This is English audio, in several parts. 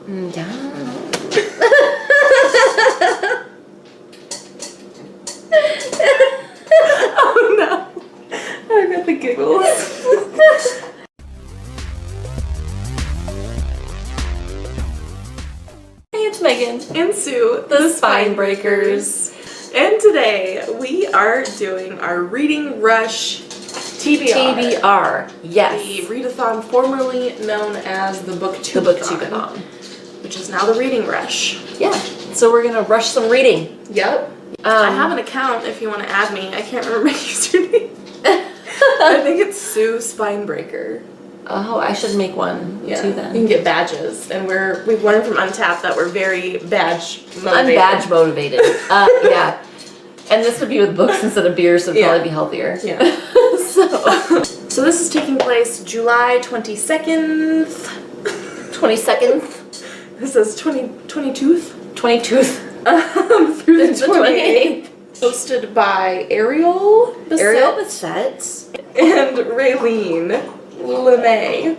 Yeah. Oh no. I got the giggles. Hey, it's Megan. And Sue, the SueSpineBreakers. And today we are doing our Reading Rush TBR. TBR, yes. The readathon formerly known as the BookTubeathon, which is now the Reading Rush. Yeah, so we're gonna rush some reading. Yep. I have an account if you want to add me. I can't remember my username. I think it's SueSpineBreaker. Oh, I should make one too then. You can get badges, and we've learned from Untappd that we're very badge motivated. I'm badge motivated. Yeah. And this would be with books instead of beer, so it'd probably be healthier. Yeah. So this is taking place July 22nd. 22nd? This says 22th? 22th. Through the 28th. Hosted by Ariel Bissett and Raylene LeMay.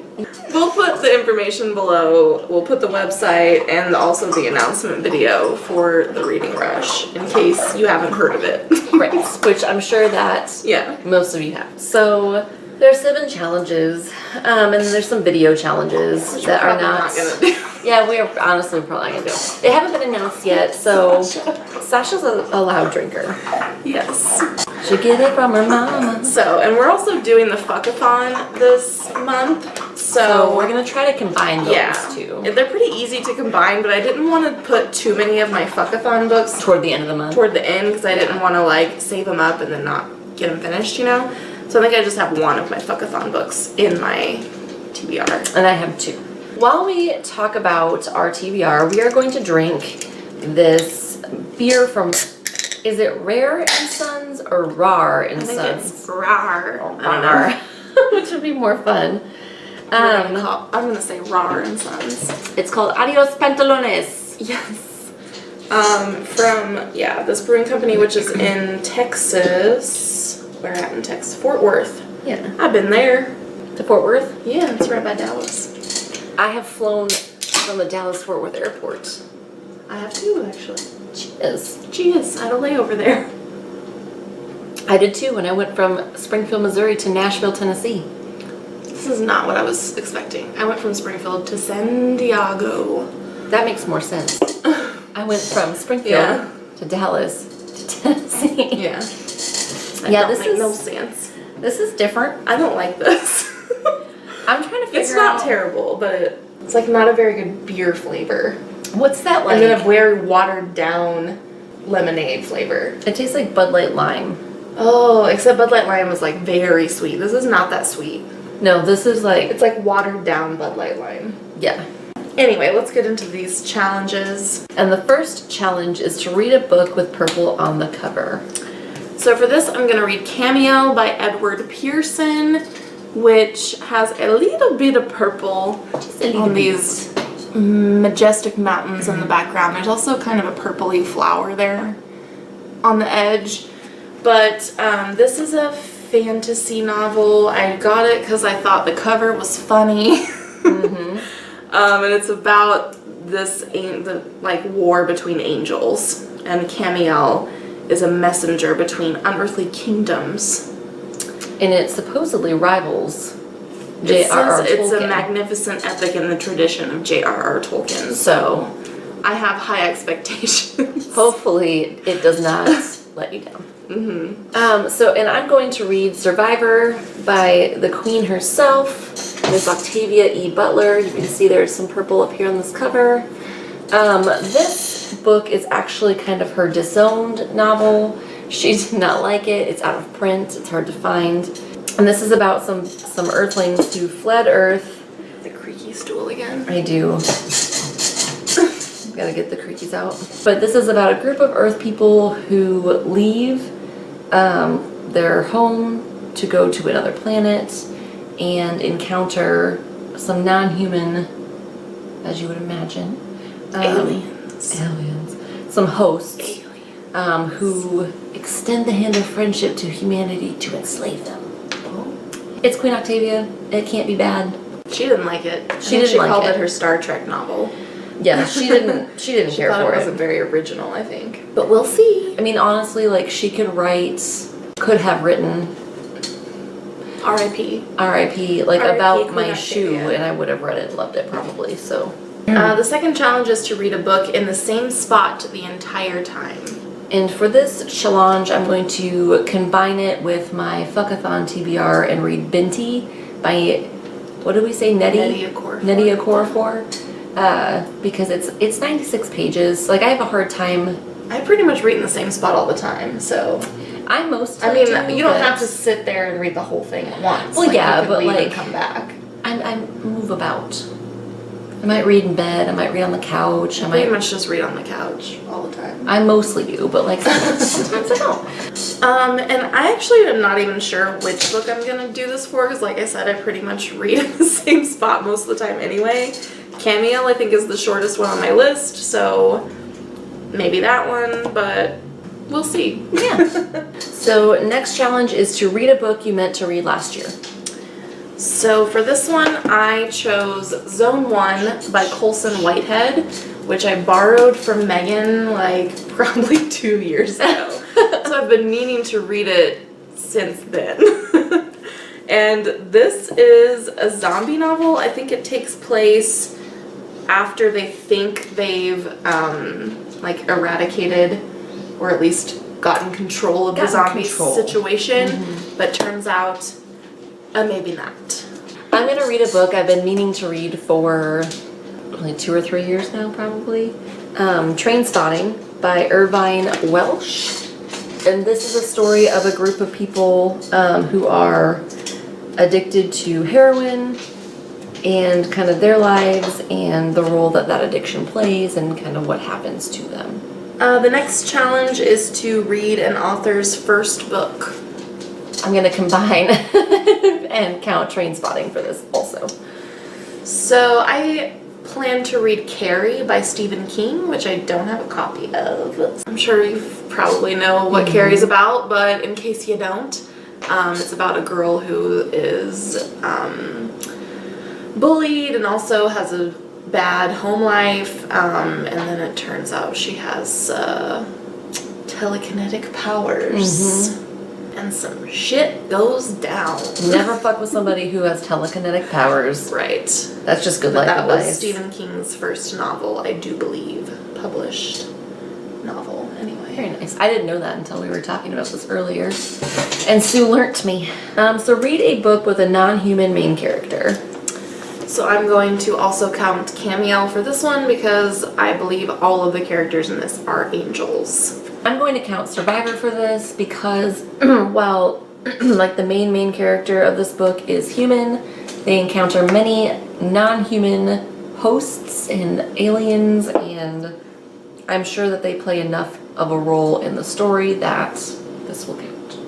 We'll put the information below. We'll put the website and also the announcement video for the Reading Rush in case you haven't heard of it. Right, which I'm sure that most of you have. So there's 7 challenges, and then there's some video challenges that are not gonna do. Yeah, we are honestly probably not gonna do. They haven't been announced yet, so Sasha's a loud drinker. Yes. She get it from her mama. So, and we're also doing the Fuckathon this month. So we're gonna try to combine those two. They're pretty easy to combine, but I didn't want to put too many of my Fuckathon books toward the end of the month. Toward the end, because I didn't want to like save them up and then not get them finished, you know? So I think I just have one of my Fuckathon books in my TBR. And I have 2. While we talk about our TBR, we are going to drink this beer from, is it Rahr and Sons or Rahr and Sons? I think it's Rahr. Or Rahr, which would be more fun. I'm gonna say Rahr and Sons. It's called Adios Pantalones. Yes. From this brewing company, which is in Texas. Where at in Texas? Fort Worth. Yeah. I've been there. To Fort Worth? Yeah, it's right by Dallas. I have flown from the Dallas-Fort Worth airport. I have too, actually. Cheers. I had a layover there. I did too when I went from Springfield, Missouri to Nashville, Tennessee. This is not what I was expecting. I went from Springfield to San Diego. That makes more sense. I went from Springfield to Dallas to Tennessee. Yeah. This makes no sense. This is different. I don't like this. I'm trying to figure out. It's not terrible, but it's like not a very good beer flavor. What's that like? And then a very watered down lemonade flavor. It tastes like Bud Light Lime. Oh, except Bud Light Lime was like very sweet. This is not that sweet. No, this is like... It's like watered down Bud Light Lime. Yeah. Anyway, let's get into these challenges. And the first challenge is to read a book with purple on the cover. So for this, I'm going to read Cameo by Edward Pearson, which has a little bit of purple on these majestic mountains in the background. There's also kind of a purpley flower there on the edge. But this is a fantasy novel. I got it because I thought the cover was funny. And it's about this war between angels, and Camiel is a messenger between unearthly kingdoms. And it supposedly rivals J.R.R. Tolkien. It's a magnificent epic in the tradition of J.R.R. Tolkien, so I have high expectations. Hopefully it does not let you down. And I'm going to read Survivor by the Queen herself, Miss Octavia E. Butler. You can see there's some purple up here on this cover. This book is actually kind of her disowned novel. She did not like it. It's out of print. It's hard to find. And this is about some earthlings who fled Earth. The creaky stool again. I do. Gotta get the creakies out. But this is about a group of Earth people who leave their home to go to another planet and encounter some non-human, as you would imagine, aliens. Some hosts who extend the hand of friendship to humanity to enslave them. It's Queen Octavia. It can't be bad. She didn't like it. She called it her Star Trek novel. Yeah, she didn't care thought for it it. wasn't very original, I think. But we'll see. I mean, honestly, like, she could have written R.I.P. R.I.P. like R.I.P. about Queen my Octavia. shoe, and I would have read it and loved it probably, so. The second challenge is to read a book in the same spot the entire time. And for this challenge, I'm going to combine it with my Fuckathon TBR and read Binti by, what did we say, Nnedi Okorafor. Because it's 96 pages. Like, I have a hard time. I pretty much read in the same spot all the time, so. I mostly I mean, do, you don't but have to sit there and read the whole thing at once. Well, like, yeah, you can but, leave like, and come back. I move about. I might read in bed. I might read on the couch. I Pretty might. much just read on the couch all the time. I mostly do, but like sometimes I don't. And I actually am not even sure which book I'm gonna do this for, because like I said, I pretty much read in the same spot most of the time anyway. Cameo, I think, is the shortest one on my list, so maybe that one, but we'll see. Yeah. So next challenge is to read a book you meant to read last year. So for this one, I chose Zone 1 by Colson Whitehead, which I borrowed from Megan like probably 2 years ago. So I've been meaning to read it since then. And this is a zombie novel. I think it takes place after they think they've like eradicated or at least gotten control of the zombie situation, but turns out maybe not. I'm gonna read a book I've been meaning to read for like 2 or 3 years now, probably. Train Spotting by Irvine Welsh. And this is a story of a group of people who are addicted to heroin and kind of their lives and the role that addiction plays and kind of what happens to them. The next challenge is to read an author's first book. I'm gonna combine and count Train Spotting for this also. So I plan to read Carrie by Stephen King, which I don't have a copy of. I'm sure you probably know what Carrie's about, but in case you don't, it's about a girl who is bullied and also has a bad home life, and then it turns out she has telekinetic powers. And some shit goes down. Never fuck with somebody who has telekinetic powers. Right. That's just good But life that advice. was Stephen King's first novel, I do believe. Published novel, anyway. Very nice. I didn't know that until we were talking about this earlier. And Sue learnt me. So read a book with a non-human main character. So I'm going to also count Camiel for this one because I believe all of the characters in this are angels. I'm going to count Survivor for this because while like the main character of this book is human, they encounter many non-human hosts and aliens, and I'm sure that they play enough of a role in the story that this will count.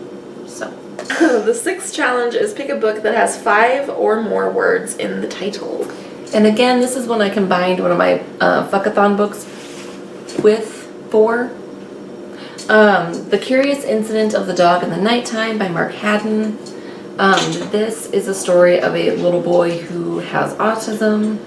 So The sixth challenge is pick a book that has 5 or more words in the title. and again, this is when I combined one of my Fuckathon books with 4. The Curious Incident of the Dog in the Nighttime by Mark Haddon. This is a story of a little boy who has autism,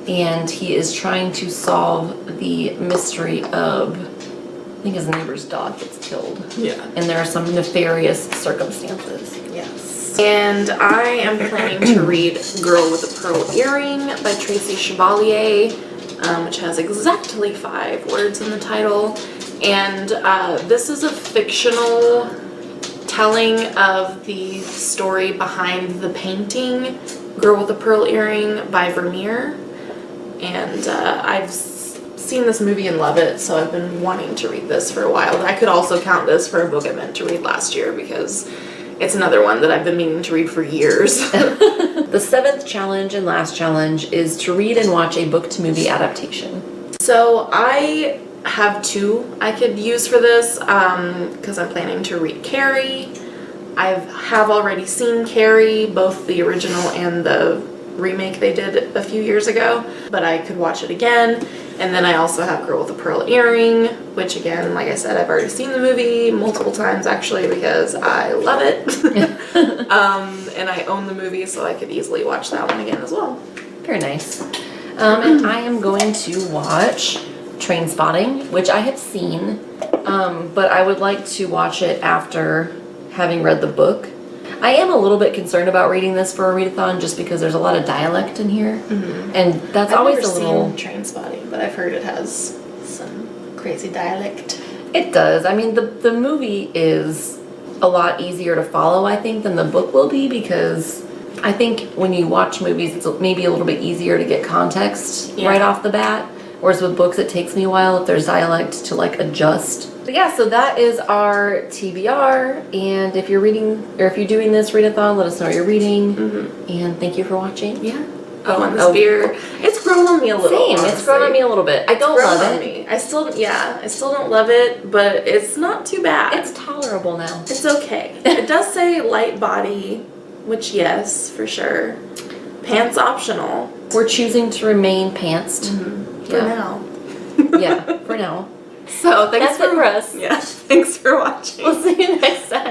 and he is trying to solve the mystery of, I think his neighbor's dog gets killed. Yeah. And there are some nefarious circumstances. Yes. And I am planning to read Girl with a Pearl Earring by Tracy Chevalier, which has exactly 5 words in the title. And this is a fictional telling of the story behind the painting Girl with a Pearl Earring by Vermeer. And I've seen this movie and love it, so I've been wanting to read this for a while. I could also count this for a book I meant to read last year because it's another one that I've been meaning to read for years. The 7th challenge and last challenge is to read and watch a book-to-movie adaptation. So I have 2 I could use for this because I'm planning to read Carrie. I have already seen Carrie, both the original and the remake they did a few years ago, but I could watch it again. And then I also have Girl with a Pearl Earring, which again, like I said, I've already seen the movie multiple times actually because I love it. And I own the movie, so I could easily watch that one again as well. Very nice. And I am going to watch Trainspotting, which I have seen, but I would like to watch it after having read the book. I am a little bit concerned about reading this for a readathon just because there's a lot of dialect in here, and that's always a little. I've never seen Trainspotting, but I've heard it has some crazy dialect. It does. I mean, the movie is a lot easier to follow, I think, than the book will be, because I think when you watch movies, it's maybe a little bit easier to get context right off the bat. Whereas with books, it takes me a while if there's dialect to like adjust. But yeah, so that is our TBR. And if you're reading, or if you're doing this readathon, let us know what you're reading. And thank you for watching. Yeah. Oh, and this beer, it's grown on me a little. Same, it's grown on me a little bit. I don't love it. I still don't love it, but it's not too bad. It's tolerable now. It's okay. It does say light body, which yes, for sure. Pants optional. We're choosing to remain pantsed. For now. Yeah, for now. So thanks That's it for us. Yeah, thanks for watching. We'll see you next time.